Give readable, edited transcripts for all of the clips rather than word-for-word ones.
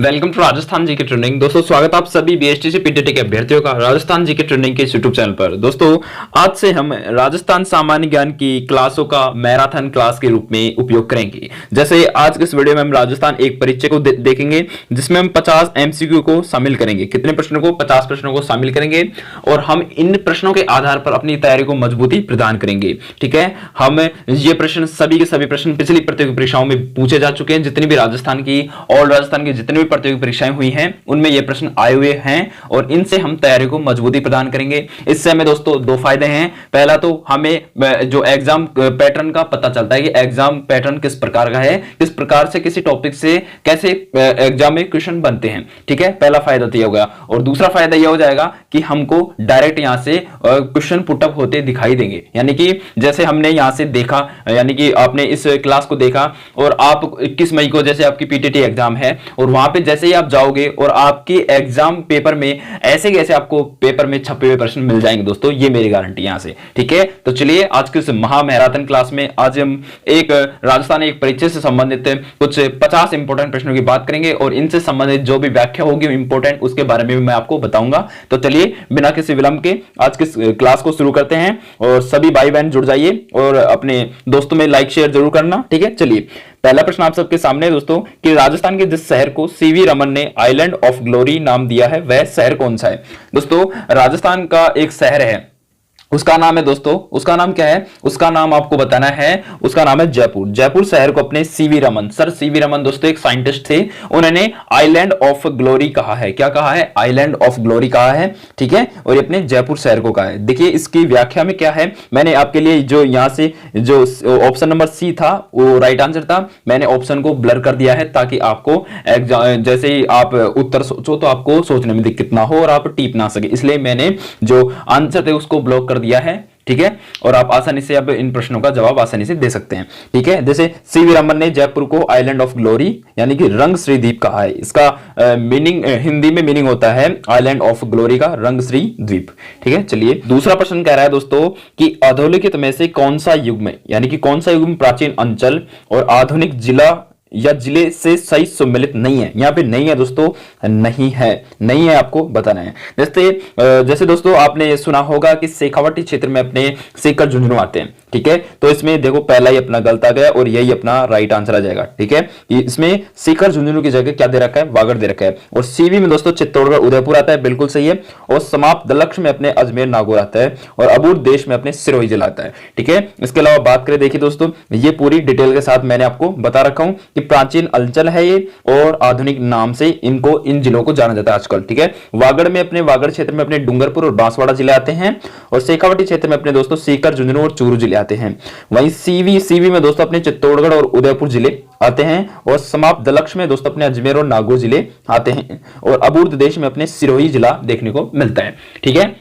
Welcome to Rajasthan जी की training. दोस्तों स्वागत आप सभी बीएसटीसी पीटीटी के अभ्यर्थियों का राजस्थान जी की ट्रेनिंग के यूट्यूब चैनल पर। दोस्तों आज से हम राजस्थान सामान्य ज्ञान की क्लासों का मैराथन क्लास के रूप में उपयोग करेंगे। जैसे आज के इस वीडियो में हम राजस्थान एक परिचय को देखेंगे जिसमें हम 50 एमसीक्यू को शामिल करेंगे। कितने प्रश्नों को? 50 प्रश्नों को शामिल करेंगे और हम इन प्रश्नों के आधार पर अपनी तैयारी को मजबूती प्रदान करेंगे। ठीक है, हम ये प्रश्न सभी के सभी प्रश्न पिछली प्रतियोगी परीक्षाओं में पूछे जा चुके हैं। जितनी भी राजस्थान की और राजस्थान की जितनी प्रतियोगी परीक्षाएं हुई हैं उनमें ये प्रश्न आए हुए हैं और इनसे हम तैयारी को मजबूती प्रदान करेंगे। इससे हमें दोस्तों दो फायदे हैं। पहला तो हमें जो एग्जाम पैटर्न का पता चलता है कि एग्जाम पैटर्न किस प्रकार का है, किस प्रकार से किसी टॉपिक से कैसे एग्जाम में क्वेश्चन बनते हैं। ठीक है, पहला फायदा तो यह हो गया। और दूसरा फायदा यह हो जाएगा कि हमको डायरेक्ट यहां से क्वेश्चन पुटअप होते दिखाई देंगे। यानी कि जैसे हमने यहां से देखा, यानी कि आपने इस क्लास को देखा और आप 21 मई को जैसे आपकी पीटीटी एग्जाम है और वहां पे जैसे ही आप जाओगे और आपके एग्जाम पेपर में ऐसे कैसे आपको पेपर में छपे हुए प्रश्न मिल जाएंगे दोस्तों, ये मेरी गारंटी यहां से। ठीक है, तो चलिए आज के इस महा मैराथन क्लास में आज हम एक राजस्थान एक परिचय से संबंधित कुछ 50 इंपॉर्टेंट प्रश्नों की बात करेंगे और इनसे संबंधित जो भी व्याख्या होगी इंपॉर्टेंट उसके बारे में भी मैं आपको बताऊंगा। तो चलिए बिना किसी विलंब के आज के क्लास को शुरू करते हैं और सभी भाई बहन जुड़ जाइए और अपने दोस्तों में लाइक शेयर जरूर करना। ठीक है, चलिए पहला प्रश्न आप सबके सामने है दोस्तों कि राजस्थान के जिस शहर को सीवी रमन ने आइलैंड ऑफ ग्लोरी नाम दिया है वह शहर कौन सा है? दोस्तों राजस्थान का एक शहर है, उसका नाम है दोस्तों, उसका नाम क्या है? उसका नाम आपको बताना है, उसका नाम है जयपुर। जयपुर शहर को अपने CV Raman, sir CV Raman दोस्तों एक साइंटिस्ट थे, उन्होंने आइलैंड ऑफ ग्लोरी कहा है। क्या कहा है? आइलैंड ऑफ ग्लोरी कहा है। ठीक है, और ये अपने जयपुर शहर को कहा है। देखिए इसकी व्याख्या में क्या है, मैंने आपके लिए जो यहां से जो ऑप्शन नंबर सी था वो राइट आंसर था, मैंने ऑप्शन को ब्लर कर दिया है ताकि आपको जैसे ही आप उत्तर सोचो तो आपको सोचने में दिक्कत ना हो और आप टीप ना सके, इसलिए मैंने जो आंसर थे उसको ब्लॉक कर दिया है। ठीक है, और आप आसानी से अब इन प्रश्नों का जवाब आसानी से दे सकते हैं। ठीक है, जैसे सीवी रमन ने जयपुर को आइलैंड ऑफ ग्लोरी यानी कि रंगश्री द्वीप कहा है। इसका मीनिंग हिंदी में मीनिंग होता है आइलैंड ऑफ ग्लोरी का रंगश्री द्वीप। ठीक है, चलिए दूसरा प्रश्न कह रहा है दोस्तों कि अधोलिखित में से कौन सा युग में, यानी कि कौन सा युग में प्राचीन अंचल और आधुनिक जिला या जिले से सही सम्मिलित नहीं है? यहां पे नहीं है दोस्तों, नहीं है, नहीं है, आपको बताना है। जैसे दोस्तों आपने ये सुना होगा कि शेखावाटी क्षेत्र में अपने सीकर झुंझुनू आते हैं। ठीक है, तो इसमें देखो पहला ही अपना गलत आ गया और यही अपना राइट आंसर आ जाएगा। ठीक है, इसमें सीकर झुंझुनू की जगह क्या दे रखा है? वागड़ दे रखा है। और सीवी में दोस्तों चित्तौड़गढ़ उदयपुर आता है, बिल्कुल सही है। और समाप्त दलक्ष में अपने अजमेर नागौर आता है और अबूर देश में अपने सिरोही जिला आता है। ठीक है, इसके अलावा बात करें, देखिए दोस्तों ये पूरी डिटेल के साथ मैंने आपको बता रखा हूं कि प्राचीन अंचल है ये और आधुनिक नाम से इनको इन जिलों को जाना जाता है आजकल। ठीक है, वागड़ में अपने वागड़ क्षेत्र में अपने डूंगरपुर और बांसवाड़ा जिले आते हैं और शेखावाटी क्षेत्र में अपने दोस्तों सीकर झुंझुनू और चूरू जिले आते हैं। वहीं सीवी में दोस्तों अपने चित्तौड़गढ़ और उदयपुर जिले आते हैं और समाप्त दलक्ष में दोस्तों अपने अजमेर और नागौर जिले आते हैं और अबूर्द देश में अपने सिरोही जिला देखने को मिलता है। ठीक है,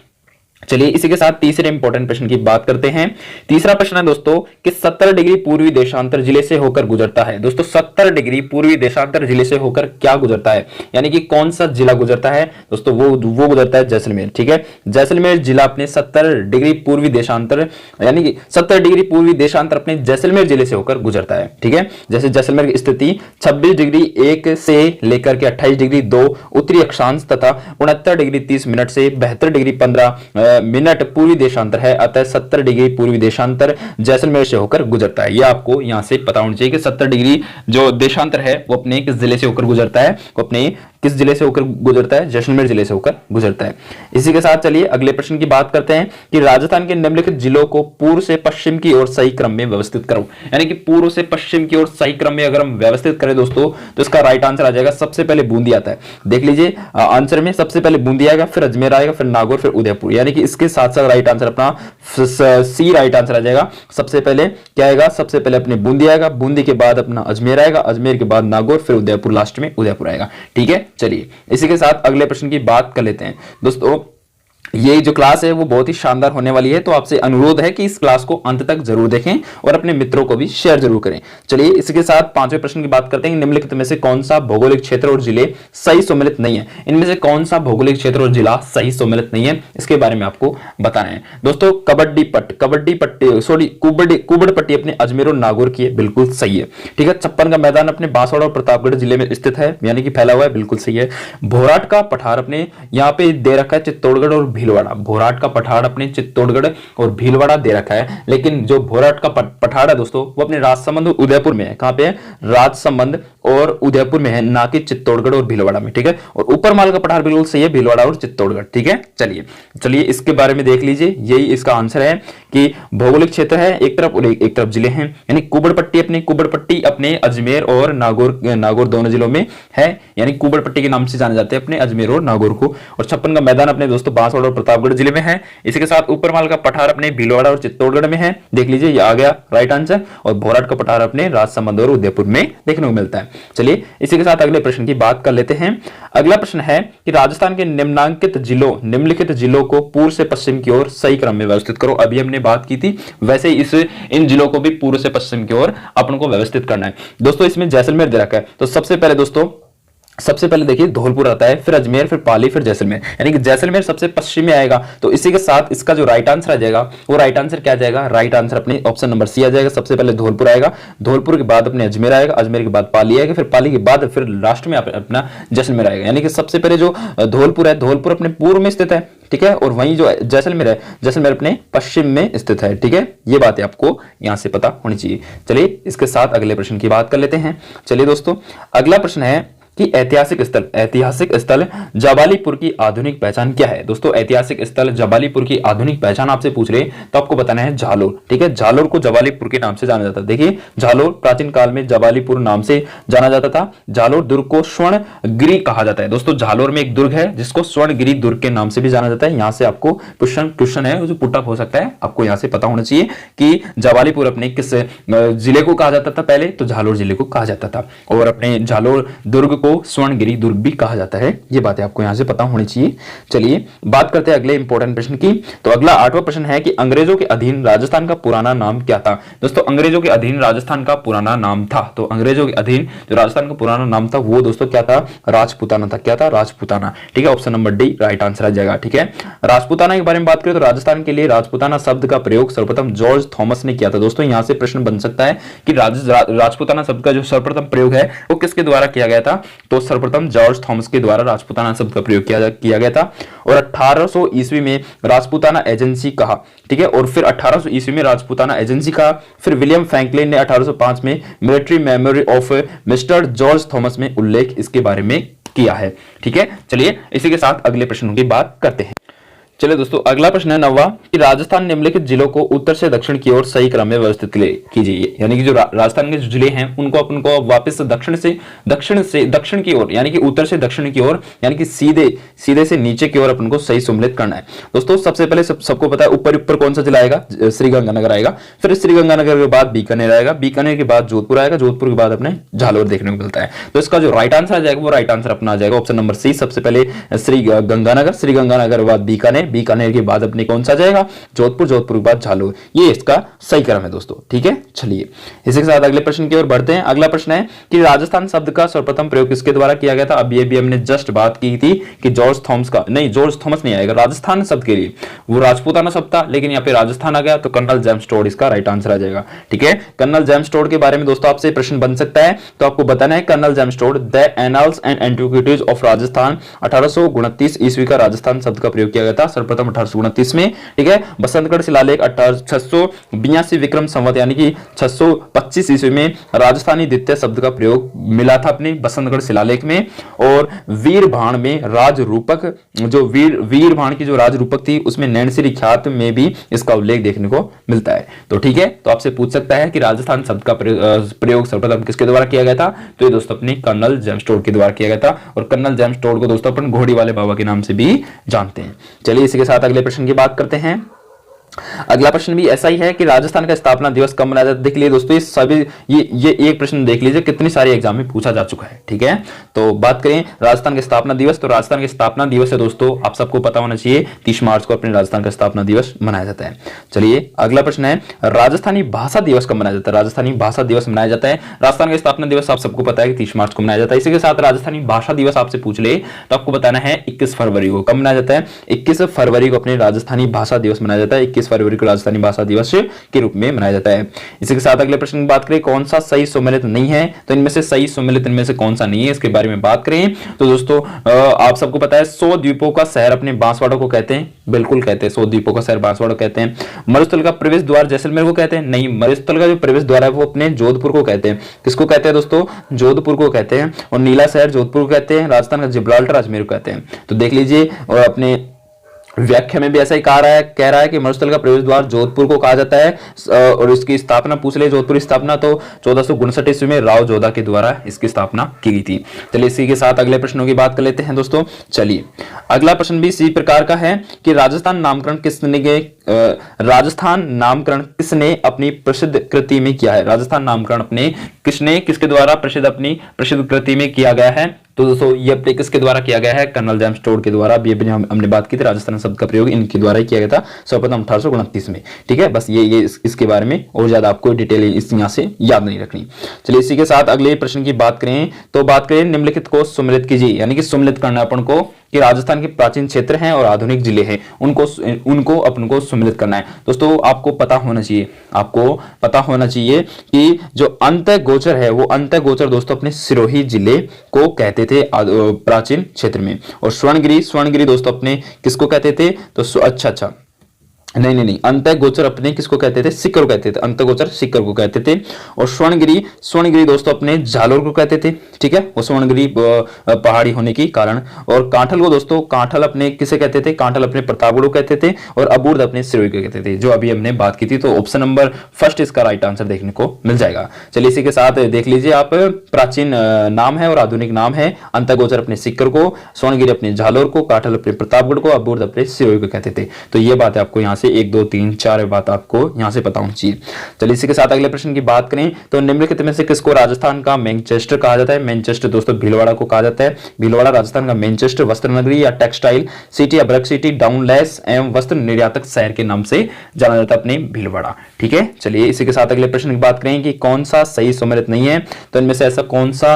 चलिए इसी के साथ तीसरे इंपॉर्टेंट प्रश्न की बात करते हैं। तीसरा प्रश्न है दोस्तों कि 70 डिग्री पूर्वी देशांतर जिले से होकर गुजरता है। दोस्तों 70 डिग्री पूर्वी देशांतर जिले से होकर क्या गुजरता है, यानी कि कौन सा जिला गुजरता है दोस्तों? वो गुजरता है जैसलमेर। ठीक है, जैसलमेर जिला अपने 70 डिग्री पूर्वी देशांतर यानी कि 70 डिग्री पूर्वी देशांतर अपने जैसलमेर जिले से होकर गुजरता है। ठीक है, जैसे जैसलमेर की स्थिति 26 डिग्री 1 से लेकर के 28 डिग्री 2 उत्तरी अक्षांश तथा 69 डिग्री 30 मिनट से 72 डिग्री 15 मिनट पूर्वी देशांतर है, अतः 70 डिग्री पूर्वी देशांतर जैसलमेर से होकर गुजरता है। यह आपको यहां से पता होना चाहिए कि 70 डिग्री जो देशांतर है वो अपने किस जिले से होकर गुजरता है, वो अपने किस जिले से होकर गुजरता है? जैसलमेर जिले से होकर गुजरता है। इसी के साथ चलिए अगले प्रश्न की बात करते हैं कि राजस्थान के निम्नलिखित जिलों को पूर्व से पश्चिम की ओर सही क्रम में व्यवस्थित करो। यानी कि पूर्व से पश्चिम की ओर सही क्रम में अगर हम व्यवस्थित करें दोस्तों तो इसका राइट आंसर आ जाएगा, सबसे पहले बूंदी आता है। देख लीजिए आंसर में सबसे पहले बूंदी आएगा, फिर अजमेर आएगा, फिर नागौर, फिर उदयपुर, यानी कि इसके साथ साथ राइट आंसर अपना सी राइट आंसर आ जाएगा। सबसे पहले क्या आएगा? सबसे पहले अपने बूंदी आएगा, बूंदी के बाद अपना अजमेर आएगा, अजमेर के बाद नागौर, फिर उदयपुर, लास्ट में उदयपुर आएगा। ठीक है, चलिए इसी के साथ अगले प्रश्न की बात कर लेते हैं दोस्तों। ये जो क्लास है वो बहुत ही शानदार होने वाली है, तो आपसे अनुरोध है कि इस क्लास को अंत तक जरूर देखें और अपने मित्रों को भी शेयर जरूर करें। चलिए इसके साथ पांचवें प्रश्न की बात करते हैं। निम्नलिखित में से कौन सा भौगोलिक क्षेत्र और जिले सही सम्मिलित नहीं है? इनमें से कौन सा भौगोलिक क्षेत्र और जिला सही सम्मिलित नहीं है, इसके बारे में आपको बताना है। दोस्तों कबड्डी पट्टी सॉरी कुबड़ पट्टी अपने अजमेर और नागौर की है, बिल्कुल सही है। ठीक है, छप्पन का मैदान अपने बांसवाड़ा और प्रतापगढ़ जिले में स्थित है, यानी कि फैला हुआ है, बिल्कुल सही है। भोराट का पठार अपने यहाँ पे दे रखा है चित्तौड़गढ़ और भीलवाड़ा। भोराट का पठार अपने चित्तौड़गढ़ और भीलवाड़ा दे रखा है, लेकिन जो भोराट का पठार है दोस्तों वो अपने राजसमंद और उदयपुर में है। कहां पे है? राजसमंद और उदयपुर में है, ना कि चित्तौड़गढ़ और भीलवाड़ा में। ठीक है, और ऊपर माल का पठार बिल्कुल सही है, भीलवाड़ा और चित्तौड़गढ़। ठीक है, चलिए इसके बारे में देख लीजिए। यही इसका आंसर है कि भौगोलिक क्षेत्र है एक तरफ और एक तरफ जिले हैं, यानी कुबड़ पट्टी अपने अजमेर और नागौर दोनों जिलों में है, यानी कुबड़ पट्टी के नाम से जाने जाते हैं अपने अजमेर और नागौर को। और छप्पन का मैदान अपने दोस्तों बांसवाड़ा और प्रतापगढ़ जिले में है। इसी के साथ ऊपर माल का पठार अपने भीलवाड़ा और चित्तौड़गढ़ में है, देख लीजिए ये आ गया राइट आंसर। और भोराट का पठार अपने राजसमंद और उदयपुर में देखने को मिलता है। चलिए इसी के साथ अगले प्रश्न की बात कर लेते हैं। अगला प्रश्न है कि राजस्थान के निम्नलिखित जिलों को पूर्व से पश्चिम की ओर सही क्रम में व्यवस्थित करो। अभी हमने बात की थी, वैसे ही इन जिलों को भी पूर्व से पश्चिम की ओर अपन को व्यवस्थित करना है। दोस्तों इसमें जैसलमेर दे रखा है, तो सबसे पहले देखिए धौलपुर आता है, फिर अजमेर, फिर पाली, फिर जैसलमेर, यानी कि जैसलमेर सबसे पश्चिम में आएगा। तो इसी के साथ इसका जो राइट आंसर आ जाएगा वो राइट आंसर क्या आ जाएगा? राइट आंसर अपने ऑप्शन नंबर सी आ जाएगा। सबसे पहले धौलपुर आएगा, धौलपुर के बाद अपने अजमेर आएगा, अजमेर के बाद पाली आएगा, फिर पाली के बाद फिर लास्ट में अपना जैसलमेर आएगा। यानी कि सबसे पहले जो धौलपुर है, धौलपुर अपने पूर्व में स्थित है। ठीक है, और वहीं जो जैसलमेर है, जैसलमेर अपने पश्चिम में स्थित है। ठीक है, ये बातें आपको यहां से पता होनी चाहिए। चलिए इसके साथ अगले प्रश्न की बात कर लेते हैं। चलिए दोस्तों अगला प्रश्न है कि ऐतिहासिक स्थल जबालीपुर की आधुनिक पहचान क्या है? दोस्तों ऐतिहासिक स्थल जबालीपुर की आधुनिक पहचान आपसे पूछ रहे हैं तो आपको बताना है झालोर। ठीक है, झालोर को जबालीपुर के नाम से जाना जाता है। देखिए झालोर प्राचीन काल में जबालीपुर नाम से जाना जाता था। झालोर दुर्ग को स्वर्णगिरी कहा जाता है। दोस्तों झालोर में एक दुर्ग है जिसको स्वर्णगिरी दुर्ग के नाम से भी जाना जाता है। यहां से आपको क्वेश्चन है जो पुटअप हो सकता है, आपको यहां से पता होना चाहिए कि जबालीपुर अपने किस जिले को कहा जाता था? पहले तो झालोर जिले को कहा जाता था, और अपने झालोर दुर्ग को स्वर्णगिरी दुर्ग भी कहा जाता है। ये बातें आपको यहां से पता होनी चाहिए। चलिए बात करते हैं अगले इंपॉर्टेंट प्रश्न की। तो अगला 8वां प्रश्न है कि अंग्रेजों के अधीन राजस्थान का पुराना नाम क्या था? दोस्तों अंग्रेजों के अधीन राजस्थान का पुराना नाम था, तो अंग्रेजों के अधीन जो राजस्थान का पुराना नाम था वो दोस्तों क्या था? राजपूताना था। क्या था? राजपूताना। ठीक है, option number D right answer आ जाएगा। ठीक है, राजपूताना के बारे में बात करें तो राजस्थान के लिए राजपूताना शब्द का प्रयोग सर्वप्रथम जॉर्ज थॉमस ने किया था। दोस्तों यहां से प्रश्न बन सकता है कि राजपूताना शब्द का जो सर्वप्रथम प्रयोग है वो किसके द्वारा किया गया था? तो सर्वप्रथम जॉर्ज थॉमस के द्वारा राजपूताना शब्द का प्रयोग किया गया था। और 1800 ईस्वी में राजपूताना एजेंसी कहा। ठीक है, और फिर 1800 ईस्वी में राजपूताना एजेंसी कहा। फिर विलियम फ्रैंकलिन ने 1805 में military memory of mister George Thomas में उल्लेख इसके बारे में किया है। ठीक है, चलिए इसी के साथ अगले प्रश्नों की बात करते हैं। चलिए दोस्तों अगला प्रश्न है 9वां कि राजस्थान निम्नलिखित जिलों को उत्तर से दक्षिण की ओर सही क्रम में व्यवस्थित कीजिए। यानी कि जो राजस्थान के जो जिले हैं उनको अपन को वापस दक्षिण की ओर, यानी कि उत्तर से दक्षिण की ओर, यानी कि सीधे से नीचे की ओर अपन को सही सम्मिलित करना है। दोस्तों सबसे पहले सबको पता है ऊपर कौन सा जिला आएगा? श्रीगंगानगर आएगा। फिर श्रीगंगानगर के बाद बीकानेर आएगा, बीकानेर के बाद जोधपुर आएगा, जोधपुर के बाद अपने झालोर देखने को मिलता है। तो इसका जो राइट आंसर आ जाएगा वो राइट आंसर अपना आ जाएगा ऑप्शन नंबर सी। सबसे पहले श्रीगंगानगर के बाद बीकानेर के बाद अपने कौन सा जाएगा? जोधपुर के बाद झालोर। ये इसका सही क्रम है दोस्तों। ठीक है, चलिए इसी के साथ अगले प्रश्न की ओर बढ़ते हैं। अगला प्रश्न है कि राजस्थान शब्द का सर्वप्रथम प्रयोग किसके द्वारा किया गया था? अब ये भी हमने जस्ट बात की थी कि जॉर्ज थॉमस नहीं आएगा राजस्थान शब्द के लिए, वो राजपूताना शब्द था, लेकिन यहाँ पे राजस्थान आ गया तो कर्नल जेम्स टोड इसका राइट आंसर आ जाएगा। ठीक है, कर्नल जेम्स टोड के बारे में दोस्तों आपसे प्रश्न बन सकता है, तो आपको बताना है colonel James Tod the annals and antiquities of Rajasthan 1829 ईस्वी का राजस्थान शब्द का प्रयोग किया गया था सर्वप्रथम 1829 में। ठीक है, बसंतगढ़ शिलालेख 682 विक्रम संवत यानी कि 625 ईस्वी में राजस्थानी द्वितीय शब्द का प्रयोग मिला था अपने बसंतगढ़ शिलालेख में। और वीरभाण में राजरूपक, जो वीरभाण की जो राजरूपक थी उसमें नैनसिरी ख्यात में भी इसका उल्लेख देखने को मिलता है। तो ठीक है, तो आपसे पूछ सकता है कि राजस्थान शब्द का प्रयोग सर्वप्रथम किसके द्वारा किया गया था? तो ये दोस्तों अपने कर्नल जेम्स टोड के द्वारा किया गया था। और कर्नल जेम्स टोड को दोस्तों अपन घोड़ी वाले बाबा के नाम से भी जानते हैं। चलिए इसी के साथ अगले प्रश्न की बात करते हैं। अगला प्रश्न भी ऐसा ही है कि राजस्थान का स्थापना दिवस कब मनाया जाता है। देख लीजिए दोस्तों, ये सभी ये एक प्रश्न देख लीजिए, कितनी सारी एग्जाम में पूछा जा चुका है। ठीक है, तो बात करें राजस्थान के स्थापना दिवस, तो राजस्थान के स्थापना दिवस है दोस्तों, आप सबको पता होना चाहिए, 30 मार्च को अपने राजस्थान का स्थापना दिवस मनाया जाता है। चलिए अगला प्रश्न है, राजस्थानी भाषा दिवस कब मनाया जाता है। राजस्थानी भाषा दिवस मनाया जाता है, राजस्थान का स्थापना दिवस आप सबको पता है कि 30 मार्च को मनाया जाता है। इसी के साथ राजस्थानी भाषा दिवस आपसे पूछ ले तो आपको बताना है 21 फरवरी को। कब मनाया जाता है? 21 फरवरी को अपने राजस्थानी भाषा दिवस मनाया जाता है। 21 फरवरी को राजस्थानी भाषा दिवस के रूप में मनाया जाता है। इसी के साथ अगले प्रश्न की बात करें, कौन सा सही सम्मिलित नहीं है, तो इनमें से सही सम्मिलित इनमें से कौन सा नहीं है, इसके बारे में बात करें तो दोस्तों आप सबको पता है 100 द्वीपों का शहर अपने बांसवाड़ा को कहते हैं, बिल्कुल कहते हैं, 100 द्वीपों का शहर बांसवाड़ा कहते हैं। मरुस्थल का प्रवेश द्वार जैसलमेर को कहते हैं, नहीं, मरुस्थल का जो प्रवेश द्वार है वो अपने जोधपुर को कहते हैं। किसको कहते हैं दोस्तों? जोधपुर को कहते हैं। और नीला शहर जोधपुर को कहते हैं, राजस्थान का जिब्राल्टर अजमेर को कहते हैं। तो देख लीजिए, और अपने व्याख्या में भी ऐसा ही कह रहा है कि मरुस्थल का प्रवेश द्वार जोधपुर को कहा जाता है। और इसकी स्थापना पूछ ले, जोधपुर की स्थापना तो 1459 ईस्वी में राव जोधा के द्वारा इसकी स्थापना की गई थी। चलिए इसी के साथ अगले प्रश्नों की बात कर लेते हैं दोस्तों। चलिए अगला प्रश्न भी इसी प्रकार का है कि राजस्थान नामकरण किसने अपनी प्रसिद्ध कृति में किया है। राजस्थान नामकरण अपने किसके द्वारा अपनी प्रसिद्ध कृति में किया गया है, तो दोस्तों ये अपने किसके द्वारा किया गया है? कर्नल जेम्स टोड के द्वारा। अभी हमने बात की थी, राजस्थान शब्द का प्रयोग इनके द्वारा ही किया गया था सर्वप्रथम 1829 में। ठीक है, बस ये इसके बारे में और ज्यादा आपको डिटेल इस यहाँ से याद नहीं रखनी। चलिए इसी के साथ अगले प्रश्न की बात करें तो बात करें निम्नलिखित को सुमेलित कीजिए, यानी कि सुमेलित करना अपन को कि राजस्थान के प्राचीन क्षेत्र हैं और आधुनिक जिले हैं, उनको अपन को सम्मिलित करना है। दोस्तों आपको पता होना चाहिए कि जो अंतः गोचर है वो अंतः गोचर दोस्तों अपने सिरोही जिले को कहते थे प्राचीन क्षेत्र में। और स्वर्णगिरी दोस्तों अपने किसको कहते थे? तो अच्छा नहीं, अंतः गोचर अपने किसको कहते थे? सिक्कर को कहते थे। अंतः गोचर सिक्कर को कहते थे। और स्वर्णगिरी दोस्तों अपने झालोर को कहते थे। ठीक है, वो स्वर्णगिरी पहाड़ी होने के कारण। और कांठल को दोस्तों, कांठल अपने किसे कहते थे? कांठल अपने प्रतापगढ़ को कहते थे। और अबूर्द अपने सिरोही को कहते थे, जो अभी हमने बात की थी। तो ऑप्शन नंबर फर्स्ट इसका राइट आंसर देखने को मिल जाएगा। चलिए इसी के साथ देख लीजिए आप, प्राचीन नाम है और आधुनिक नाम है। अंतः गोचर अपने सिक्कर को, स्वर्णगिरी अपने झालोर को, कांठल अपने प्रतापगढ़ को, अबूर्द अपने सिरोही को कहते थे। तो ये बात है आपको यहाँ से 1 2 3 4 बात आपको यहां से पता होनी चाहिए। चलिए इसी के साथ अगले प्रश्न की बात करें तो निम्नलिखित में से किसको राजस्थान का मैनचेस्टर कहा जाता है। मैनचेस्टर दोस्तों भीलवाड़ा को कहा जाता है। भीलवाड़ा राजस्थान का मैनचेस्टर, वस्त्र नगरी या टेक्सटाइल सिटी या ब्रक सिटी, डाउनलेस एवं वस्त्र निर्यातक शहर के नाम से जाना जाता है अपने भीलवाड़ा। ठीक है, चलिए इसी के साथ अगले प्रश्न की बात करें कि कौन सा सही सम्मिलित नहीं है, तो इनमें से ऐसा कौन सा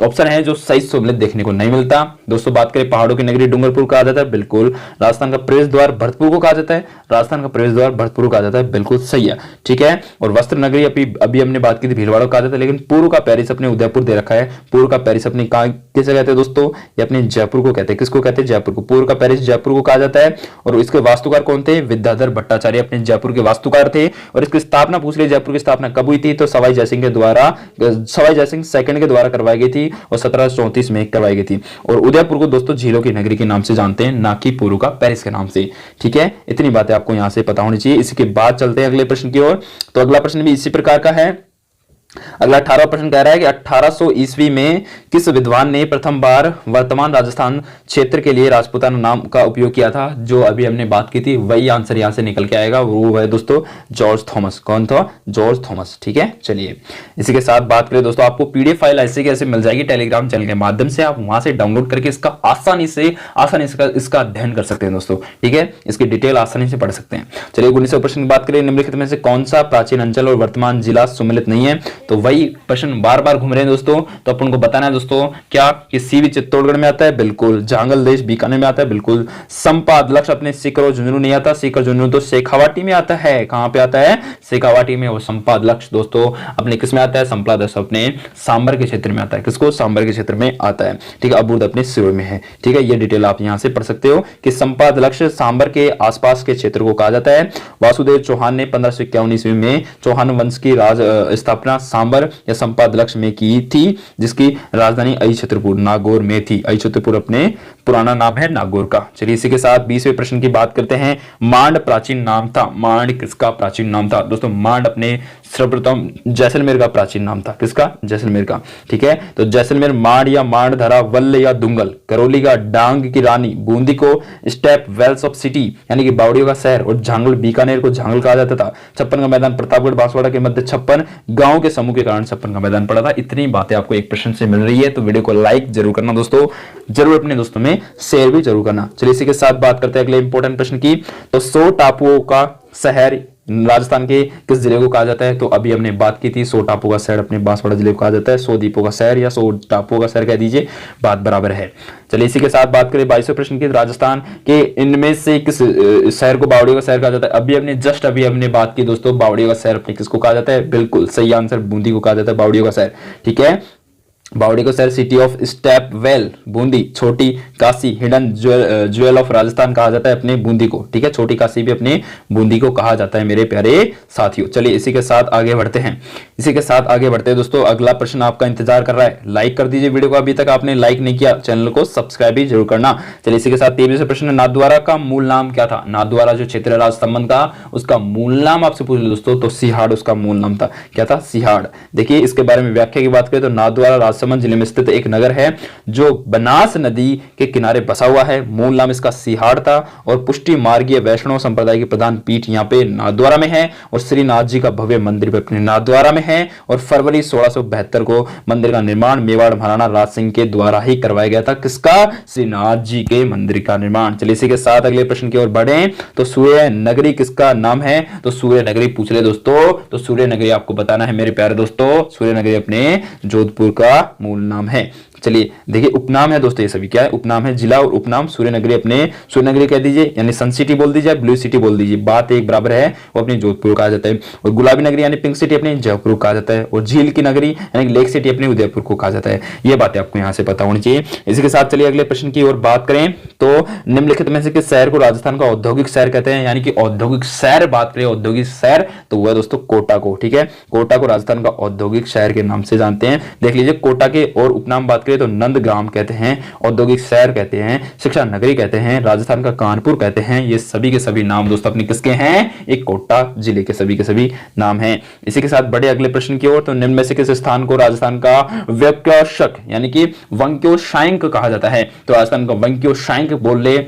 ऑप्शन है जो सही सम्मिलित देखने को नहीं मिलता। दोस्तों बात करें पहाड़ों की नगरी डूंगरपुर कहा जाता है, बिल्कुल। राजस्थान का प्रवेश द्वार भरतपुर को कहा जाता है, राजस्थान का प्रवेश द्वार भरतपुर कहा जाता है, बिल्कुल सही है। ठीक है, और वस्त्र नगरी अभी हमने बात की थी भीलवाड़ा कहा जाता है, लेकिन पूर्व का पेरिस अपने उदयपुर दे रखा है। पूर्व का पेरिस अपने किसे कहते हैं दोस्तों? ये अपने जयपुर को कहते हैं। किसको कहते हैं? जयपुर को। पूर्व का पेरिस जयपुर को कहा जाता है। और इसके वास्तुकार कौन थे? विद्याधर भट्टाचार्य अपने जयपुर के वास्तुकार थे। और इसकी स्थापना पूछ ली, जयपुर की स्थापना कब हुई थी? तो सवाई जयसिंह सेकंड के द्वारा करवाई गई थी और 1734 में करवाई गई थी। और उदयपुर को दोस्तों झीलों की नगरी के नाम से जानते हैं, ना कि पूर्व का पेरिस के नाम से। ठीक है, इतनी बातें आपको यहां से पता होनी चाहिए। इसके बाद चलते हैं अगले प्रश्न की ओर। तो अगला प्रश्न भी इसी प्रकार का है। अगला 18वां प्रश्न कह रहा है कि 1800 ईस्वी में किस विद्वान ने प्रथम बार वर्तमान राजस्थान क्षेत्र के लिए राजपूताना नाम का उपयोग किया था? जो अभी हमने बात की थी वही आंसर यहां से निकल के आएगा, वो है दोस्तों जॉर्ज थॉमस। कौन था? George Thomas. ठीक है, चलिए इसी के साथ बात करें दोस्तों, आपको पीडीएफ फाइल ऐसे कैसे मिल जाएगी टेलीग्राम चैनल के माध्यम से, आप वहां से डाउनलोड करके इसका आसानी से इसका अध्ययन कर सकते हैं दोस्तों। ठीक है, इसकी डिटेल आसानी से पढ़ सकते हैं। चलिए 19वें प्रश्न की बात करें, निम्नलिखित में से कौन सा प्राचीन अंचल और वर्तमान जिला सम्मिलित नहीं है? तो वही प्रश्न बार बार घूम रहे हैं दोस्तों। तो अपन को बताना है दोस्तों क्या कि सीवी चित्तौड़गढ़ में आता है, बिल्कुल। जांगल देश बीकानेर में आता है, बिल्कुल। संपादलक्ष अपने सीकर और झुंझुनू नहीं आता, सीकर झुंझुनू तो शेखावाटी में आता है। कहां पे आता है? शेखावाटी में। और संपादलक्ष दोस्तों अपने किस में आता है? संपादलक्ष अपने सांबर के क्षेत्र में आता है। किसको? सांबर के क्षेत्र में आता है। ठीक है, अबूर्द अपने सिरोही में है। ठीक है, ये डिटेल आप यहां से पढ़ सकते हो कि संपादलक्ष सांबर के आसपास के क्षेत्र को कहा जाता है। वासुदेव चौहान ने 1551 ईस्वी में चौहान वंश की राज स्थापना सांबर या संपादलक्ष में की थी, जिसकी राजधानी अहिछत्रपुर नागौर में थी। अहिछत्रपुर अपने पुराना नाम है नागौर का। चलिए इसी के साथ 20वें प्रश्न की बात करते हैं। मांड प्राचीन नाम था। मांड किसका प्राचीन नाम था? दोस्तों मांड अपने सर्वप्रथम जैसलमेर का प्राचीन नाम था। किसका? जैसलमेर का। ठीक है, तो जैसलमेर मांड या मांडधरा, वल्ल या दुंगल, करौली का डांग की रानी, बूंदी को स्टेप वेल्स ऑफ सिटी यानी कि बावड़ियों का शहर, और झांगल बीकानेर को झांगल कहा जाता था। छप्पन का मैदान प्रतापगढ़ बांसवाड़ा के मध्य 56 गांव के समूह के कारण छप्पन का मैदान पड़ा था। इतनी बातें आपको एक प्रश्न से मिल रही है, तो वीडियो को लाइक जरूर करना दोस्तों, जरूर अपने दोस्तों में शेयर भी जरूर करना। चलिए इसी के साथ बात करते हैं अगले इंपॉर्टेंट प्रश्न की। तो 100 टापुओं का शहर राजस्थान के किस जिले को कहा जाता है? तो अभी हमने बात की थी 100 टापुओं का शहर अपने बांसवाड़ा जिले को कहा जाता है। 100 द्वीपों का शहर या 100 टापुओं का शहर कह दीजिए, बात बराबर है। चलिए इसी के साथ बात करें 22वें प्रश्न की। राजस्थान के इनमें से किस शहर को बावड़ियों का शहर कहा जाता है? अभी हमने बात की दोस्तों, बावड़ियों का शहर अपने किसको कहा जाता है? बिल्कुल सही आंसर, बूंदी को कहा जाता है बावड़ियों का शहर। ठीक है, बावड़ी को शहर city of step well Bundi, Chhoti Kashi hidden jewel of Rajasthan कहा जाता है अपने बूंदी को। ठीक है, छोटी काशी भी अपने बूंदी को कहा जाता है मेरे प्यारे साथियों। चलिए इसी के साथ आगे बढ़ते हैं दोस्तों। अगला प्रश्न आपका इंतजार कर रहा है, लाइक कर दीजिए वीडियो को। अभी तक आपने लाइक नहीं किया, चैनल को सब्सक्राइब भी जरूर करना। चलिए इसी के साथ 23वें प्रश्न, नाथद्वारा का मूल नाम क्या था? नाथद्वारा जो क्षेत्र राज संबंध का, उसका मूल नाम आपसे पूछ लो दोस्तों, तो सिहाड़ उसका मूल नाम था। क्या था? सिहाड़। देखिए इसके बारे में व्याख्या की बात करें तो नाथद्वारा राजसमंद जिले में स्थित एक नगर है जो बनास नदी के किनारे बसा हुआ है। मूल नाम इसका सिहाड़ था और पुष्टि मार्गीय वैष्णव संप्रदाय की प्रधान पीठ यहाँ पे नाथद्वारा में है, और श्रीनाथ जी का भव्य मंदिर भी अपने नाथद्वारा में है। और फरवरी 1672 को मंदिर का निर्माण मेवाड़ महाराणा राज सिंह के द्वारा ही करवाया गया था। किसका? श्रीनाथ जी के मंदिर का निर्माण। चलिए इसी के साथ अगले प्रश्न की ओर बढ़े। तो सूर्य नगरी किसका नाम है? तो सूर्य नगरी पूछ ले दोस्तों, तो सूर्य नगरी आपको बताना है मेरे प्यारे दोस्तों। सूर्य नगरी अपने जोधपुर का मूल नाम है। चलिए देखिए उपनाम है दोस्तों, ये सभी क्या है? उपनाम है। जिला और उपनाम सूर्य नगरी अपने सूर्य नगरी कह दीजिए, यानी सन सिटी बोल दीजिए, ब्लू सिटी बोल दीजिए, बात एक बराबर है। वो अपनी जोधपुर कहा जाता है। और गुलाबी नगरी यानी पिंक सिटी अपने जयपुर कहा जाता है। और झील की नगरी यानी लेक सिटी अपने उदयपुर को कहा जाता है। ये बातें आपको यहाँ से पता होनी चाहिए। इसी के साथ चलिए अगले प्रश्न की ओर बात करें तो निम्नलिखित में से किस शहर को राजस्थान का औद्योगिक शहर कहते हैं? यानी कि औद्योगिक शहर बात करें, औद्योगिक शहर, तो वो है दोस्तों कोटा को। ठीक है, कोटा को राजस्थान का औद्योगिक शहर के नाम से जानते हैं। देख लीजिए कोटा के और उपनाम बात करें तो नंदग्राम कहते हैं, औद्योगिक शहर कहते हैं, शिक्षा नगरी कहते हैं, राजस्थान का कानपुर कहते हैं। ये सभी के सभी नाम दोस्तों अपने किसके हैं? एक कोटा जिले के सभी नाम हैं। इसी के साथ बड़े अगले प्रश्न की ओर। तो निम्न में से किस स्थान को राजस्थान का वंक्योशक यानी कि वंक्योशांक कहा जाता है? तो राजस्थान का वंक्योशांक बोल ले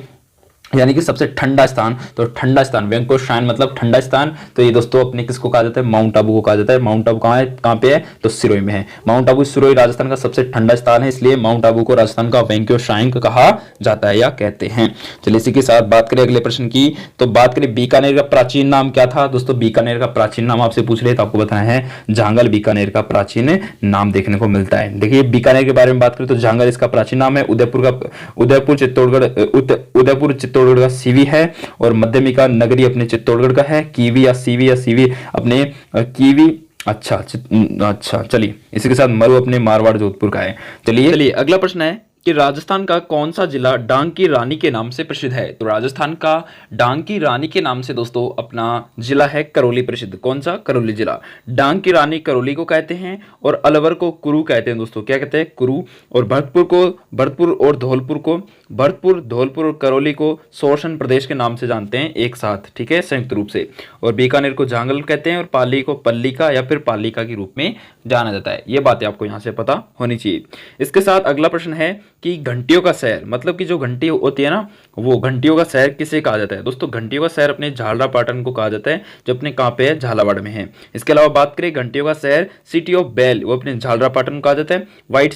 यानी कि सबसे ठंडा स्थान। तो ठंडा स्थान वैंकोशायन मतलब ठंडा स्थान। तो ये दोस्तों अपने किसको कहा जाता है? माउंट आबू को कहा जाता है। माउंट आबू कहाँ है? कहाँ पे है? तो सिरोही में है। माउंट आबू सिरोही राजस्थान का सबसे ठंडा स्थान है, इसलिए माउंट आबू को राजस्थान का वैंकोशायन कहा जाता है या कहते हैं। चलिए इसी के साथ बात करें अगले प्रश्न की। तो बात करें बीकानेर का प्राचीन नाम क्या था? दोस्तों बीकानेर का प्राचीन नाम आपसे पूछ रहे तो आपको बताना है झांगल बीकानेर का प्राचीन नाम देखने को मिलता है। देखिए बीकानेर के बारे में बात करें तो झांगल इसका प्राचीन नाम है। उदयपुर चित्तौड़गढ़ का सीवी है, और मध्यमिका नगरी अपने चित्तौड़गढ़ का है। कीवी या सीवी अपने कीवी अच्छा चलिए इसी के साथ मरु अपने मारवाड़ जोधपुर का है। चलिए अगला प्रश्न है कि राजस्थान का कौन सा जिला डांग की रानी के नाम से प्रसिद्ध है? तो राजस्थान का डांग की रानी के नाम से दोस्तों अपना जिला है करौली प्रसिद्ध। कौन सा? करौली जिला। डांग की रानी करौली को कहते हैं, और अलवर को कुरु कहते हैं दोस्तों। क्या कहते हैं? कुरु। और भरतपुर धौलपुर और करौली को सोरसन प्रदेश के नाम से जानते हैं एक साथ। ठीक है, संयुक्त रूप से। और बीकानेर को झांगल कहते हैं, और पाली को पल्लिका या फिर पालिका के रूप में जाना जाता है। ये बातें आपको यहाँ से पता होनी चाहिए। इसके साथ अगला प्रश्न है कि घंटियों का शहर मतलब कि जो घंटी होती है ना, वो घंटियों का शहर किसे कहा जाता है? दोस्तों घंटियों का शहर अपने झालरापाटन को कहा जाता है, जो अपने कहाँ पे है? झालावाड़ में है। इसके अलावा बात करें घंटियों का शहर सिटी ऑफ बेल, वो अपने झालरापाटन को कहा जाता है। व्हाइट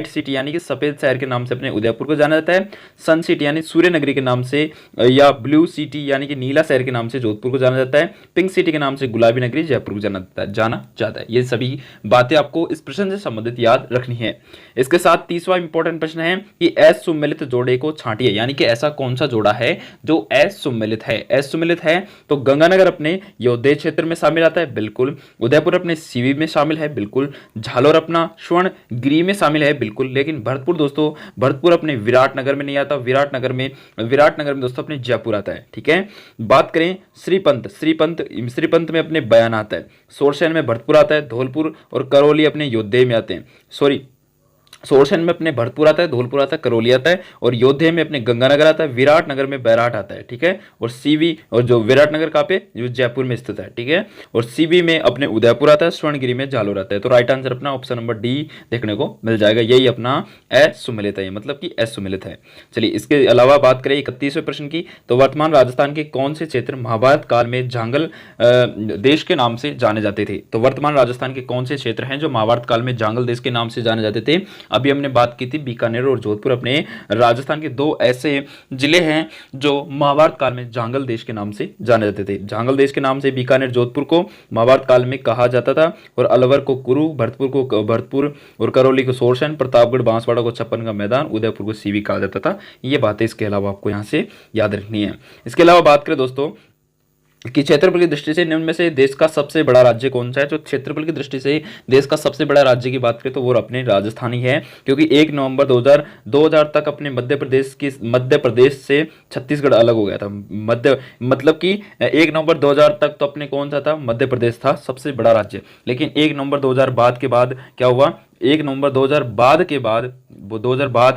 सिटी यानी कि सफेद शहर के नाम से अपने उदयपुर को जाना जाता है। सन सिटी यानी सूर्य नगरी के नाम से, या ब्लू सिटी यानी कि नीला शहर के नाम से जोधपुर को जाना जाता है। पिंक सिटी के नाम से गुलाबी नगरी जयपुर को जाना जाता है। ये सभी बातें आपको इस प्रश्न से संबंधित याद रखनी है। इसके साथ तीसरा इंपॉर्टेंट प्रश्न है कि असुमेलित जोड़े को छांटिए, यानी कि ऐसा कौन सा जोड़ा है जो असुमेलित है। असुमेलित है तो गंगानगर अपने योद्धे क्षेत्र में शामिल आता है, बिल्कुल। उदयपुर अपने सीवी में शामिल है, बिल्कुल। झालोर अपना स्वर्णगिरी में शामिल है, बिल्कुल। लेकिन भरतपुर दोस्तों, भरतपुर अपने विराटनगर में नहीं आता। विराटनगर में दोस्तों अपने जयपुर आता है, ठीक है। बात करें श्रीपंत में अपने बयान आता है। सोरसैन में भरतपुर आता है, धौलपुर और करौली अपने योद्धे में आते हैं। सोरसैन में अपने भरतपुर आता है, धौलपुर आता है, करौली आता है, और योद्धे में अपने गंगानगर आता है, विराटनगर में बैराट आता है, ठीक है। और सीवी, और जो विराटनगर कहाँ पे, जो जयपुर में स्थित है, ठीक है। और सीवी में अपने उदयपुर आता है, स्वर्णगिरी में झालोर आता है। तो राइट आंसर अपना ऑप्शन नंबर डी देखने को मिल जाएगा। यही अपना असुमेलित है, मतलब कि असुमेलित है। चलिए, इसके अलावा बात करें 31वें प्रश्न की, तो वर्तमान राजस्थान के कौन से क्षेत्र महाभारत काल में जांगल देश के नाम से जाने जाते थे। तो वर्तमान राजस्थान के कौन से क्षेत्र हैं जो महाभारत काल में जांगल देश के नाम से जाने जाते थे। अभी हमने बात की थी बीकानेर और जोधपुर अपने राजस्थान के दो ऐसे जिले हैं जो महाभारत काल में जांगल देश के नाम से जाने जाते थे। जांगल देश के नाम से बीकानेर जोधपुर को महाभारत काल में कहा जाता था, और अलवर को कुरु, भरतपुर को भरतपुर, और करौली को सोरसैन, प्रतापगढ़ बांसवाड़ा को छप्पन का मैदान, उदयपुर को सीवी कहा जाता था। ये बातें इसके अलावा आपको यहाँ से याद रखनी है। इसके अलावा बात करें दोस्तों कि क्षेत्रफल की दृष्टि से निम्न में से देश का सबसे बड़ा राज्य कौन सा है। जो क्षेत्रफल की दृष्टि से देश का सबसे बड़ा राज्य की बात करें तो वो अपने राजस्थान ही है, क्योंकि 1 नवंबर 2000 तक अपने मध्य प्रदेश से छत्तीसगढ़ अलग हो गया था। मतलब कि 1 नवंबर 2000 तक तो अपने कौन सा था, मध्य प्रदेश था सबसे बड़ा राज्य। लेकिन 1 नवंबर 2000 बाद के बाद क्या हुआ, 1 नवंबर 2000 बाद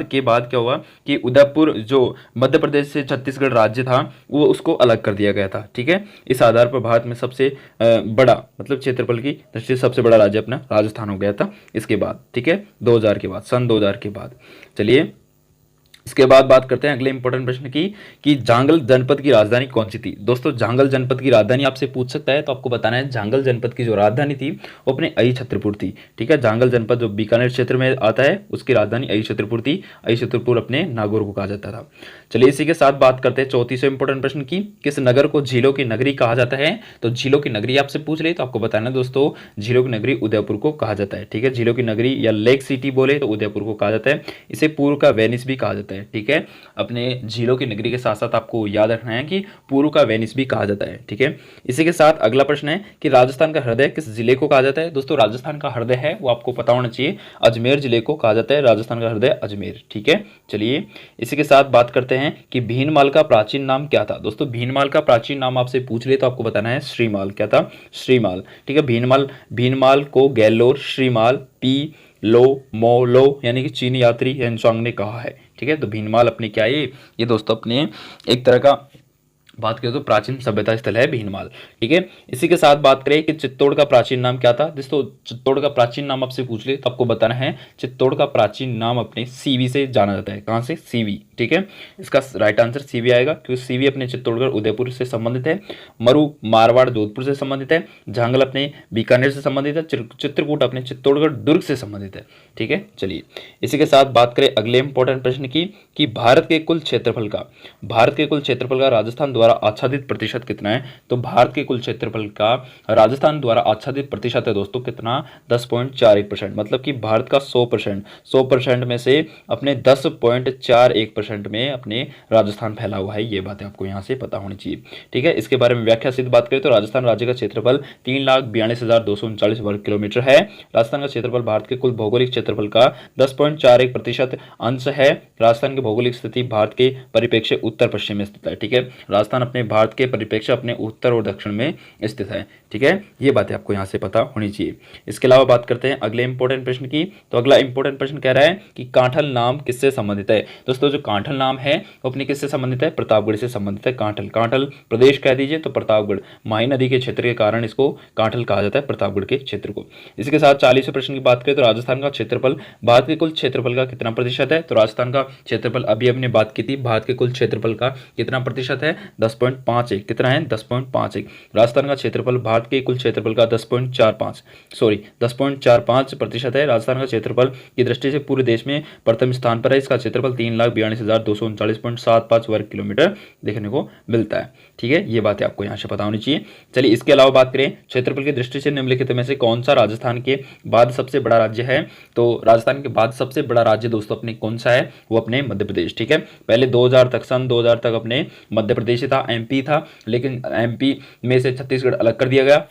के बाद क्या हुआ कि उदयपुर जो मध्य प्रदेश से छत्तीसगढ़ राज्य था वो उसको अलग कर दिया गया था, ठीक है। इस आधार पर भारत में सबसे बड़ा, मतलब क्षेत्रफल की दृष्टि से सबसे बड़ा राज्य अपना राजस्थान हो गया था इसके बाद, ठीक है, 2000 के बाद, सन 2000 के बाद। चलिए, इसके बाद बात करते हैं अगले इंपॉर्टेंट प्रश्न की कि जांगल जनपद की राजधानी कौन सी थी। दोस्तों, जांगल जनपद की राजधानी आपसे पूछ सकता है, तो आपको बताना है जांगल जनपद की जो राजधानी थी वो अपने अई छत्रपुर थी, ठीक है। जांगल जनपद जो बीकानेर क्षेत्र में आता है उसकी राजधानी अई छत्रपुर थी। अई छत्रपुर अपने नागौर को कहा जाता था। चलिए, इसी के साथ बात करते हैं 34वें इंपॉर्टेंट प्रश्न की, किस नगर को झीलों की नगरी कहा जाता है। तो झीलों की नगरी आपसे पूछ ले तो आपको बताना है दोस्तों, झीलों की नगरी उदयपुर को कहा जाता है, ठीक है। झीलों की नगरी या लेक सिटी बोले तो उदयपुर को कहा जाता है। इसे पूर्व का वेनिस भी कहा जाता है, ठीक है। अपने झीलों की नगरी के साथ साथ आपको याद रखना है कि पूर्व का वेनिस भी कहा जाता है, ठीक है। इसी के साथ अगला प्रश्न है कि राजस्थान का हृदय किस जिले को कहा जाता है। दोस्तों, राजस्थान का हृदय है वो आपको पता होना चाहिए, अजमेर जिले को कहा जाता है। राजस्थान का हृदय अजमेर, ठीक है। चलिए, इसी के साथ बात करते हैं कि भीनमाल का प्राचीन नाम क्या था। दोस्तों, भीनमाल का प्राचीन नाम आपसे पूछ ले तो आपको बताना है श्रीमाल। क्या था, श्रीमाल, ठीक है। भीनमाल को गैलोर, श्रीमाल, पी लो मोलो यानी कि चीनी यात्री हेनसांग ने कहा है, ठीक है। तो भीनमाल अपने क्या है, ये दोस्तों अपने एक तरह का बात करें तो प्राचीन सभ्यता स्थल है भीनमाल, ठीक है। इसी के साथ बात करें कि चित्तौड़ का प्राचीन नाम क्या था। दोस्तों, चित्तौड़ का प्राचीन नाम आपसे पूछ ले तो आपको बताना है चित्तौड़ का प्राचीन नाम अपने सीवी से जाना जाता है। कहां से, सीवी, ठीक है। इसका राइट आंसर सीवी आएगा, क्योंकि सीवी अपने चित्तौड़गढ़ उदयपुर से संबंधित है, मरु मारवाड़ जोधपुर से संबंधित है, झांगल अपने बीकानेर से संबंधित है, चित्रकूट अपने चित्तौड़गढ़ दुर्ग से संबंधित है, ठीक है। चलिए, इसी के साथ बात करें अगले इंपॉर्टेंट प्रश्न की कि भारत के कुल क्षेत्रफल का राजस्थान द्वारा आच्छादित प्रतिशत कितना है। तो भारत के कुल क्षेत्रफल का राजस्थान द्वारा आच्छादित प्रतिशत है दोस्तों कितना, 10.41%। मतलब कि भारत का 100% में से अपने 10.41% में अपने राजस्थान फैला हुआ है। ये बातें आपको यहाँ से पता होनी चाहिए, ठीक है। इसके बारे में व्याख्या सिद्ध बात करें तो राजस्थान राज्य का क्षेत्रफल 3,42,239 वर्ग किलोमीटर है। राजस्थान का क्षेत्रफल भारत के कुल भौगोलिक क्षेत्रफल का 10.41% अंश है। राजस्थान की भौगोलिक स्थिति भारत के परिप्रेक्ष्य उत्तर पश्चिम में स्थित है, ठीक है। राजस्थान अपने भारत के परिप्रेक्ष्य अपने उत्तर और दक्षिण में स्थित है, ठीक है। ये बातें आपको यहां से पता होनी चाहिए। इसके अलावा बात करते हैं अगले इंपॉर्टेंट प्रश्न की। तो अगला इंपॉर्टेंट प्रश्न कह रहा है कि कांठल नाम किससे संबंधित है। दोस्तों, जो कांठल नाम है वो अपने किससे संबंधित है, प्रतापगढ़ से संबंधित है। कांठल प्रदेश कह दीजिए तो प्रतापगढ़, माही नदी के क्षेत्र के कारण इसको कांठल कहा जाता है, प्रतापगढ़ के क्षेत्र को। इसके साथ 40वें प्रश्न की बात करें तो राजस्थान का क्षेत्रफल भारत के कुल क्षेत्रफल का कितना प्रतिशत है। तो राजस्थान का क्षेत्रफल अभी हमने बात की थी, भारत के कुल क्षेत्रफल का कितना प्रतिशत है, 10.51। कितना है, 10.51। राजस्थान का क्षेत्रफल भारत के कुल क्षेत्रफल का 10.45% है। राजस्थान का क्षेत्रफल की दृष्टि से पूरे देश में प्रथम स्थान पर है। इसका क्षेत्रफल 3,42,239 4239.75 वर्ग किलोमीटर देखने को मिलता है। ठीक है, ये बातें आपको यहाँ से पता होनी चाहिए। चलिए इसके अलावा बात करें क्षेत्रफल की दृष्टि से निम्नलिखित में से कौन सा राजस्थान के बाद सबसे बड़ा राज्य है। तो राजस्थान के बाद सबसे बड़ा राज्य दोस्तों अपने कौन सा है, वो अपने मध्य प्रदेश। ठीक है, पहले 2000 तक, सन 2000 तक अपने मध्य प्रदेश था, एमपी था, लेकिन एमपी में से छत्तीसगढ़ अलग कर दिया गया,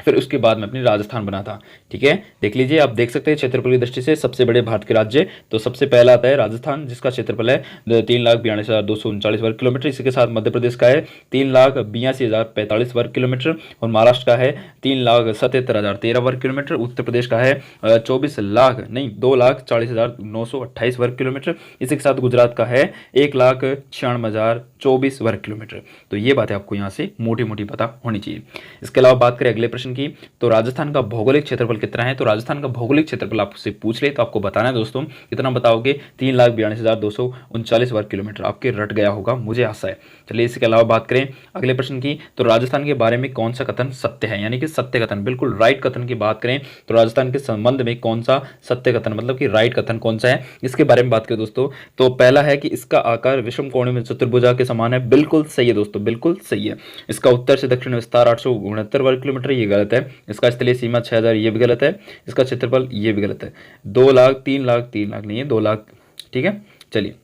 फिर उसके बाद में अपनी राजस्थान बना था। ठीक है, देख लीजिए, आप देख सकते हैं क्षेत्रफल की दृष्टि से सबसे बड़े भारत के राज्य, तो सबसे पहला आता है राजस्थान, जिसका क्षेत्रफल है 3,42,239 वर्ग किलोमीटर। इसी के साथ मध्य प्रदेश का है 3,82,045 वर्ग किलोमीटर, और महाराष्ट्र का है 3,77,013 वर्ग किलोमीटर। उत्तर प्रदेश का है 2,40,928 वर्ग किलोमीटर। इसी के साथ गुजरात का है 1,96,024 वर्ग किलोमीटर। तो ये बातें आपको यहाँ से मोटी मोटी पता होनी चाहिए। इसके अलावा बात करें अगले प्रश्न की, तो राजस्थान का भौगोलिक क्षेत्रफल कितना है। तो राजस्थान का भौगोलिक क्षेत्रफल आपसे पूछ ले तो आपको बताना है दोस्तों, कितना बताओगे, 3,42,239 वर्ग किलोमीटर। आपके रट गया होगा, मुझे आशा है। चलिए इसके अलावा बात करें अगले प्रश्न की, तो राजस्थान के बारे में कौन सा कथन सत्य है, यानी कि सत्य कथन, बिल्कुल राइट कथन की बात करें तो राजस्थान के संबंध में कौन सा सत्य कथन, मतलब कि राइट कथन कौन सा है, इसके बारे में बात करें दोस्तों। तो पहला है कि इसका आकार विषम कोण में चतुर्भुजा के समान है। बिल्कुल सही है दोस्तों, बिल्कुल सही है। इसका उत्तर से दक्षिण विस्तार 869 वर्ग किलोमीटर, ये गलत है। इसका स्थलीय सीमा 6000, ये भी गलत है। इसका क्षेत्रफल, ये भी गलत है। 2 लाख 3 लाख 3 लाख नहीं है, 2 लाख। ठीक है, चलिए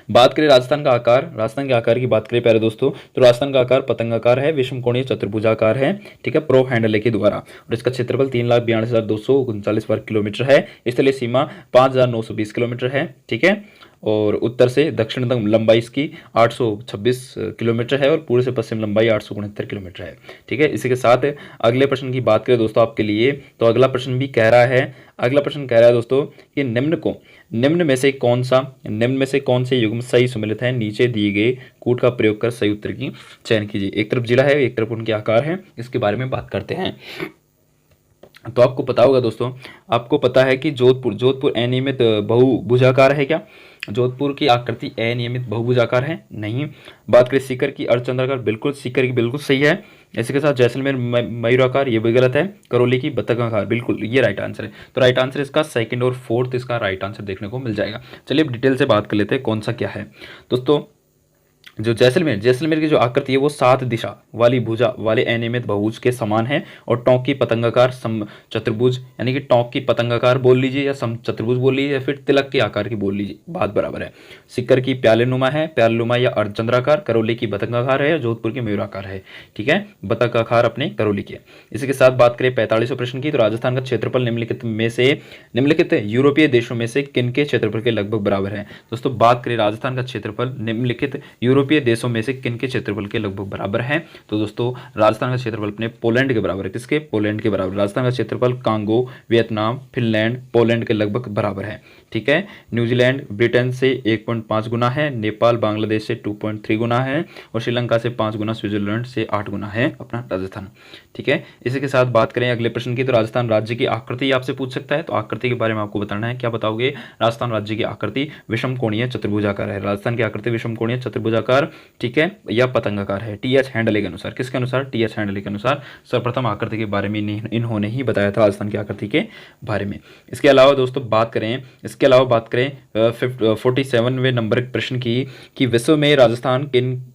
बात करें राजस्थान का आकार, राजस्थान के आकार की बात करें प्यारे दोस्तों, तो राजस्थान का आकार पतंगाकार है, विषम कोणीय चतुर्भुजाकार है। ठीक है, प्रो हैंडले के द्वारा, और इसका क्षेत्रफल 3,42,239 वर्ग किलोमीटर है। स्थलीय सीमा 5,920 किलोमीटर है। ठीक है, और उत्तर से दक्षिण तक लंबाई इसकी 826 किलोमीटर है, और पूर्व से पश्चिम लंबाई 869 किलोमीटर है। ठीक है, इसी के साथ अगले प्रश्न की बात करें दोस्तों आपके लिए, तो अगला प्रश्न भी कह रहा है, अगला प्रश्न कह रहा है दोस्तों कि निम्न में से कौन से युग्म सही सुमेलित है, नीचे दिए गए कूट का प्रयोग कर सही उत्तर की चयन कीजिए। एक तरफ जिला है, एक तरफ उनके आकार है, इसके बारे में बात करते हैं। तो आपको पता होगा दोस्तों, आपको पता है कि जोधपुर अनियमित बहुभुजाकार है क्या। जोधपुर की आकृति अनियमित बहुभुजाकार है, नहीं। बात करें सीकर की अर्धचंद्राकार, बिल्कुल सीकर की बिल्कुल सही है। इसी के साथ जैसलमेर मयूराकार, ये भी गलत है। करौली की बतखाकार, बिल्कुल ये राइट आंसर है। तो राइट आंसर इसका सेकंड और फोर्थ इसका राइट आंसर देखने को मिल जाएगा। चलिए अब डिटेल से बात कर लेते हैं कौन सा क्या है दोस्तों। जो जैसलमेर की जो आकृति है वो 7 दिशा वाली भुजा वाले अनियमित बहुभुज के समान है, और टोंक की पतंगाकार सम चतुर्भुज, यानी कि टोंक की पतंगाकार बोल लीजिए या सम चतुर्भुज बोल लीजिए या फिर तिलक के आकार की बोल लीजिए, बात बराबर है। सिक्कर की प्यालेनुमा है, प्यालेनुमा या अर्धचंद्राकार। करौली की बतंगाकार है, जोधपुर की मयूराकार है। ठीक है, बतंगाकार अपने करौली के। इसी के साथ बात करें 45वें प्रश्न की, तो राजस्थान का क्षेत्रफल निम्नलिखित यूरोपीय देशों में से किन के क्षेत्रफल के लगभग बराबर है। दोस्तों बात करें राजस्थान का क्षेत्रफल निम्नलिखित यूरोपीय देशों में से किन के क्षेत्रफल के लगभग बराबर है। तो दोस्तों राजस्थान का क्षेत्रफल अपने पोलैंड के बराबर है। किसके? पोलैंड के बराबर। राजस्थान का क्षेत्रफल कांगो, वियतनाम, फिनलैंड, पोलैंड के लगभग बराबर है। ठीक है, न्यूजीलैंड ब्रिटेन से 1.5 गुना है, नेपाल बांग्लादेश से 2.3 गुना है, और श्रीलंका से 5 गुना, स्विट्जरलैंड से 8 गुना है अपना राजस्थान। ठीक है, इसी के साथ बात करें अगले प्रश्न की, तो राजस्थान राज्य की आकृति आपसे पूछ सकता है। तो आकृति के बारे में आपको बताना है, क्या बताओगे। राजस्थान राज्य की आकृति विषम कोणीय चतुर्भुजाकार है। राजस्थान की आकृति विषम कोणीय चतुर्भुजाकार, ठीक है, या पतंगाकार है। टी एच हैंडले के अनुसार, किसके अनुसार? टी एच हैंडले के अनुसार सर्वप्रथम आकृति के बारे में इन्होंने ही बताया था राजस्थान की आकृति के बारे में। इसके अलावा दोस्तों बात करें 47वें नंबर प्रश्न की, कि विश्व में राजस्थान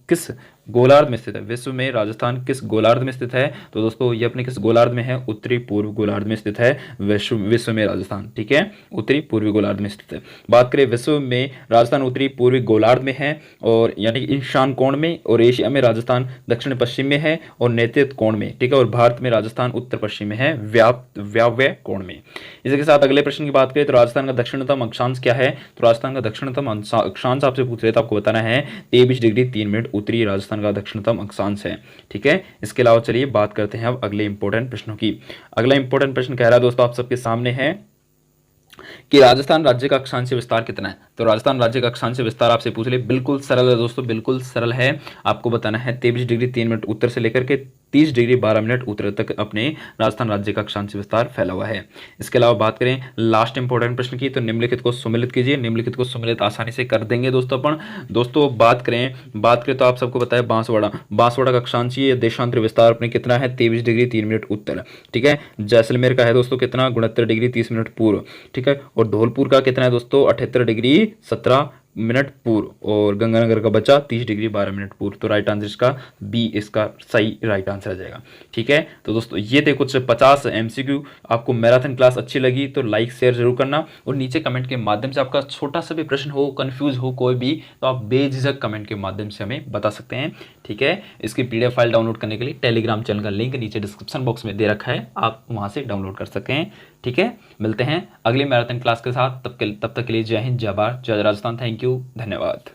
किस गोलार्ध में स्थित है। विश्व में राजस्थान किस गोलार्ध में स्थित है। तो दोस्तों ये अपने किस गोलार्ध में है? उत्तरी पूर्व गोलार्ध में स्थित है विश्व में राजस्थान। ठीक है, उत्तरी पूर्वी गोलार्ध में स्थित है। बात करें विश्व में राजस्थान उत्तरी पूर्वी गोलार्ध में है, और यानी कि ईशान कोण में, और एशिया में राजस्थान दक्षिण पश्चिम में है, और नेतृत्व कोण में। ठीक है, और भारत में राजस्थान उत्तर पश्चिम में है, वायव्य कोण में। इसी के साथ अगले प्रश्न की बात करें, तो राजस्थान का दक्षिणतम अक्षांश क्या है। तो राजस्थान का दक्षिणतम अक्षांश आपसे पूछ रहे, तो आपको बताना है 23 डिग्री 3 मिनट उत्तरी राजस्थान का दक्षिणतम अक्षांश है। ठीक है, इसके अलावा चलिए बात करते हैं अब अगले इंपॉर्टेंट प्रश्नों की। अगला इंपॉर्टेंट प्रश्न कह रहा है दोस्तों आप सबके सामने है कि राजस्थान राज्य का अक्षांशीय विस्तार कितना है। तो राजस्थान राज्य का अक्षांशीय विस्तार आपसे पूछ ले, बिल्कुल सरल है दोस्तों, बिल्कुल सरल है। आपको बताना है 23 डिग्री 3 मिनट उत्तर से लेकर के 30 डिग्री 12 मिनट उत्तर तक अपने राजस्थान राज्य का अक्षांश विस्तार फैला हुआ है। इसके अलावा बात करें लास्ट इंपॉर्टेंट प्रश्न की, तो निम्नलिखित को सुमेलित कीजिए। निम्नलिखित को सुमेलित आसानी से कर देंगे दोस्तों अपन। दोस्तों बात करें तो आप सबको पता है बांसवाड़ा का अक्षांशीय देशांतर विस्तार अपने कितना है, 23 डिग्री 3 मिनट उत्तर। ठीक है, जैसलमेर का है दोस्तों कितना, 69 डिग्री 30 मिनट पूर्व। ठीक है, और धौलपुर का कितना है दोस्तों, 78 डिग्री 17 मिनट पूर्व। और गंगानगर का बचा 30 डिग्री 12 मिनट पूर्व। तो राइट आंसर इसका बी इसका सही राइट आंसर आ जाएगा। ठीक है, तो दोस्तों ये थे कुछ 50 एमसीक्यू। आपको मैराथन क्लास अच्छी लगी तो लाइक शेयर जरूर करना, और नीचे कमेंट के माध्यम से आपका छोटा सा भी प्रश्न हो, कंफ्यूज हो कोई भी, तो आप बेझिझक कमेंट के माध्यम से हमें बता सकते हैं। ठीक है, इसकी पीडीएफ फाइल डाउनलोड करने के लिए टेलीग्राम चैनल का लिंक नीचे डिस्क्रिप्शन बॉक्स में दे रखा है, आप वहां से डाउनलोड कर सकते हैं। ठीक है, मिलते हैं अगले मैराथन क्लास के साथ, तब तक के लिए जय हिंद, जय भारत, जय राजस्थान। थैंक यू, धन्यवाद।